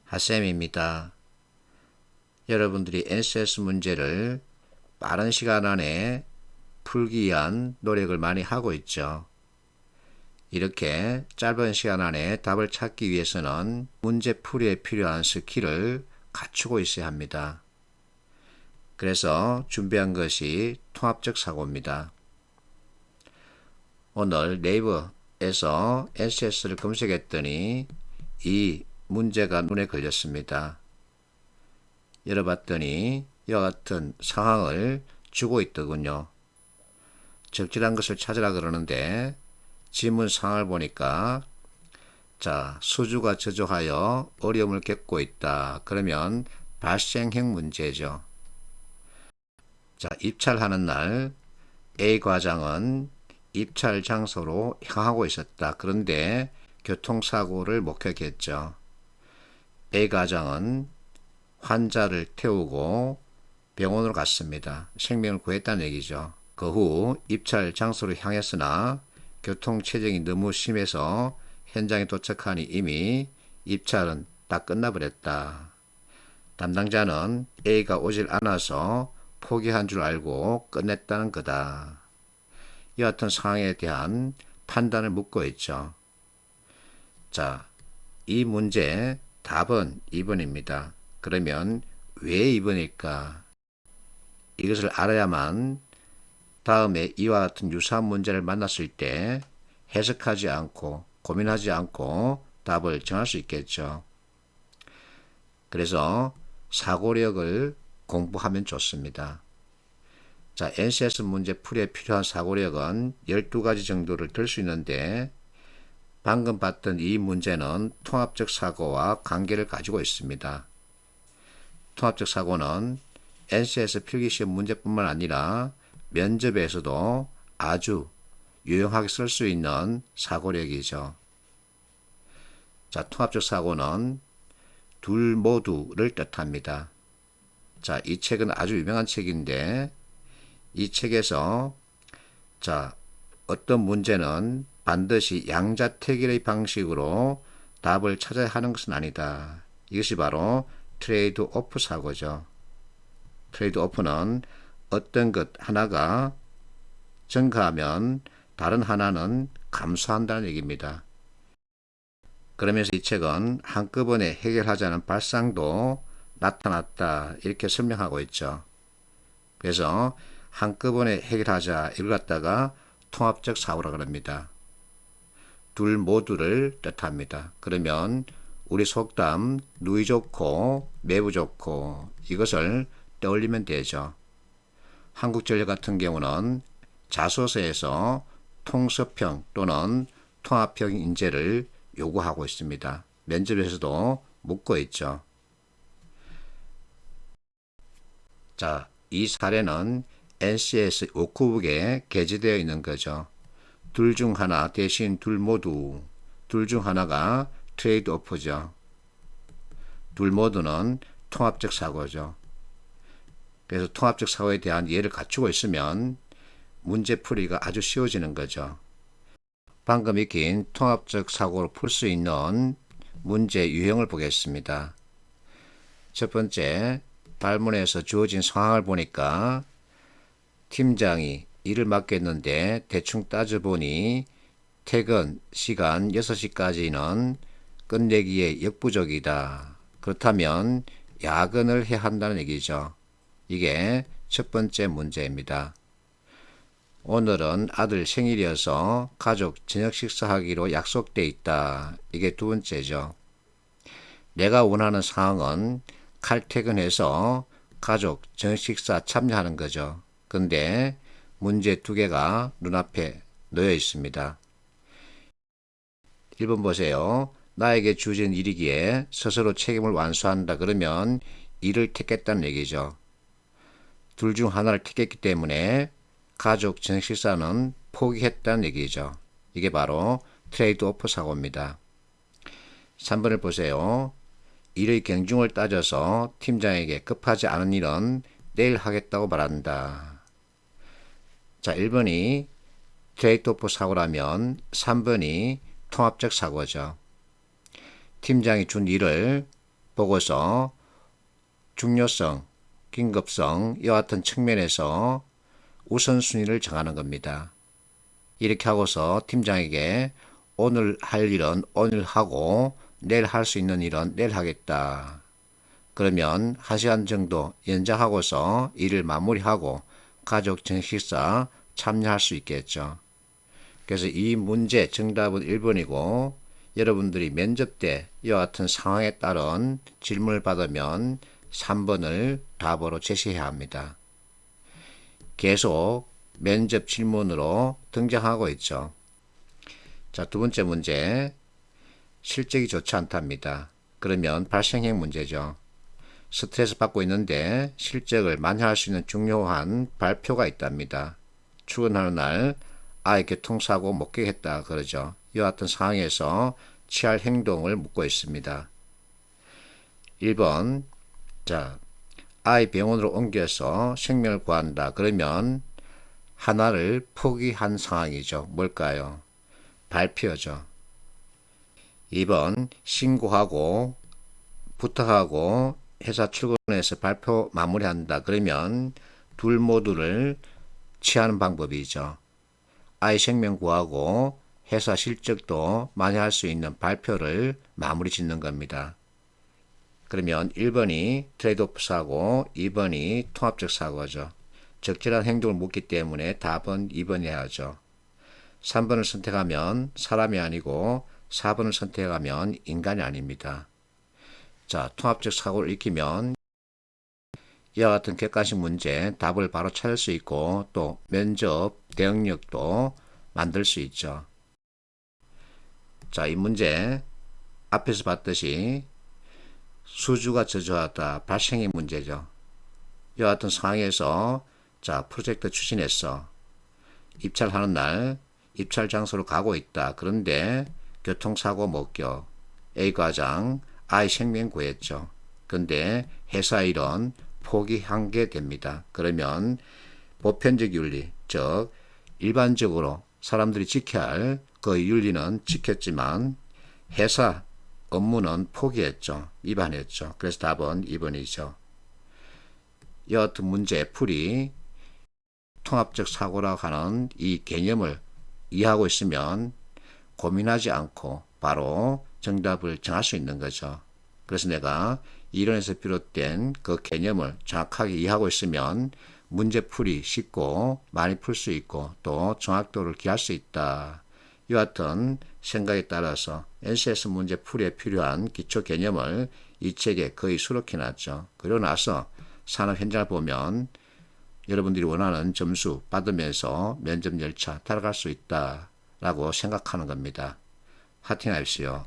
핫쌤입니다. 여러분들이 NCS 문제를 빠른 시간 안에 풀기 위한 노력을 많이 하고 있죠. 이렇게 짧은 시간 안에 답을 찾기 위해서는 문제 풀이에 필요한 스킬을 갖추고 있어야 합니다. 그래서 준비한 것이 통합적 사고입니다. 오늘 네이버에서 NCS를 검색했더니 이 문제가 눈에 걸렸습니다. 열어봤더니 이와 같은 상황을 주고 있더군요. 적절한 것을 찾으라 그러는데 지문 상황을 보니까 수주가 저조하여 어려움을 겪고 있다. 그러면 발생형 문제죠. 입찰하는 날 A 과장은 입찰 장소로 향하고 있었다. 그런데 교통사고를 목격했죠. A 과장은 환자를 태우고 병원으로 갔습니다. 생명을 구했다는 얘기죠. 그 후 입찰 장소로 향했으나 교통체증이 너무 심해서 현장에 도착하니 이미 입찰은 다 끝나버렸다. 담당자는 A가 오질 않아서 포기한 줄 알고 끝냈다는 거다. 이 같은 상황에 대한 판단을 묻고 있죠. 이 문제 답은 2번입니다. 그러면 왜 2번일까? 이것을 알아야만 다음에 이와 같은 유사한 문제를 만났을 때 해석하지 않고 고민하지 않고 답을 정할 수 있겠죠. 그래서 사고력을 공부하면 좋습니다. NCS 문제 풀이에 필요한 사고력은 12가지 정도를 들 수 있는데 방금 봤던 이 문제는 통합적 사고와 관계를 가지고 있습니다. 통합적 사고는 NCS 필기시험 문제뿐만 아니라 면접에서도 아주 유용하게 쓸 수 있는 사고력이죠. 통합적 사고는 둘 모두를 뜻합니다. 이 책은 아주 유명한 책인데 이 책에서 어떤 문제는 반드시 양자택일의 방식으로 답을 찾아야 하는 것은 아니다. 이것이 바로 트레이드 오프 사고죠. 트레이드 오프는 어떤 것 하나가 증가하면 다른 하나는 감소한다는 얘기입니다. 그러면서 이 책은 한꺼번에 해결하자는 발상도 나타났다. 이렇게 설명하고 있죠. 그래서 한꺼번에 해결하자 이걸 갖다가 통합적 사고라고 합니다. 둘 모두를 뜻합니다. 그러면 우리 속담 누이 좋고 매부 좋고 이것을 떠올리면 되죠. 한국전력 같은 경우는 자소서에서 통섭형 또는 통합형 인재를 요구하고 있습니다. 면접에서도 묻고 있죠. 이 사례는 NCS 워크북에 게재되어 있는 거죠. 둘 중 하나 대신 둘 모두, 둘 중 하나가 트레이드 오프죠. 둘 모두는 통합적 사고죠. 그래서 통합적 사고에 대한 이해를 갖추고 있으면 문제 풀이가 아주 쉬워지는 거죠. 방금 익힌 통합적 사고를 풀 수 있는 문제 유형을 보겠습니다. 첫 번째, 발문에서 주어진 상황을 보니까 팀장이 일을 맡겼는데 대충 따져보니 퇴근 시간 6시까지는 끝내기에 역부족이다. 그렇다면 야근을 해야 한다는 얘기죠. 이게 첫 번째 문제입니다. 오늘은 아들 생일이어서 가족 저녁 식사하기로 약속돼 있다. 이게 두 번째죠. 내가 원하는 상황은 칼퇴근해서 가족 저녁 식사 참여하는 거죠. 근데 문제 두 개가 눈앞에 놓여 있습니다. 1번 보세요. 나에게 주어진 일이기에 스스로 책임을 완수한다. 그러면 일을 택했다는 얘기죠. 둘 중 하나를 택했기 때문에 가족 저녁 식사는 포기했다는 얘기죠. 이게 바로 트레이드 오프 사고입니다. 3번을 보세요. 일의 경중을 따져서 팀장에게 급하지 않은 일은 내일 하겠다고 말한다. 1번이 트레이드 오프 사고라면 3번이 통합적 사고죠. 팀장이 준 일을 보고서 중요성, 긴급성 이와 같은 측면에서 우선순위를 정하는 겁니다. 이렇게 하고서 팀장에게 오늘 할 일은 오늘 하고 내일 할 수 있는 일은 내일 하겠다. 그러면 1시간 정도 연장하고서 일을 마무리하고 가족 저녁 식사 참여할 수 있겠죠. 그래서 이 문제 정답은 1번이고 여러분들이 면접 때 이와 같은 상황에 따른 질문을 받으면 3번을 답으로 제시해야 합니다. 계속 면접 질문으로 등장하고 있죠. 자, 두 번째 문제. 실적이 좋지 않답니다. 그러면 발생형 문제죠. 스트레스 받고 있는데 실적을 만회할 수 있는 중요한 발표가 있답니다. 출근하는 날 아이 교통사고 목격했다 그러죠. 이와 같은 상황에서 취할 행동을 묻고 있습니다. 1번, 자, 아이 병원으로 옮겨서 생명을 구한다. 그러면 하나를 포기한 상황이죠. 뭘까요? 발표죠. 2번, 신고하고 부탁하고 회사 출근해서 발표 마무리한다. 그러면 둘 모두를 취하는 방법이죠. 아이 생명 구하고 회사 실적도 만회할 수 있는 발표를 마무리 짓는 겁니다. 그러면 1번이 트레이드오프 사고, 2번이 통합적 사고죠. 적절한 행동을 묻기 때문에 답은 2번이 해야죠. 3번을 선택하면 사람이 아니고 4번을 선택하면 인간이 아닙니다. 자, 통합적 사고를 익히면 이와 같은 객관식 문제 답을 바로 찾을 수 있고 또 면접 대응력도 만들 수 있죠. 자, 이 문제 앞에서 봤듯이 수주가 저조하다 발생의 문제죠. 이와 같은 상황에서 자, 프로젝트 추진했어. 입찰하는 날 입찰 장소로 가고 있다. 그런데 교통사고 목격. A 과장 아이 생명 구했죠. 근데 회사 일은 포기한 게 됩니다. 그러면 보편적 윤리, 즉 일반적으로 사람들이 지켜야 할 그 윤리는 지켰지만 회사 업무는 포기했죠. 위반했죠. 그래서 답은 2번이죠. 이와 같은 문제 풀이 통합적 사고라고 하는 이 개념을 이해하고 있으면 고민하지 않고 바로 정답을 정할 수 있는 거죠. 그래서 내가 이론에서 비롯된 그 개념을 정확하게 이해하고 있으면 문제풀이 쉽고 많이 풀 수 있고 또 정확도를 기할 수 있다. 이와 같은 생각에 따라서 NCS 문제풀이에 필요한 기초 개념을 이 책에 거의 수록해 놨죠. 그러고 나서 산업 현장을 보면 여러분들이 원하는 점수 받으면서 면접 열차 따라갈 수 있다라고 생각하는 겁니다. 파이팅 하십시오.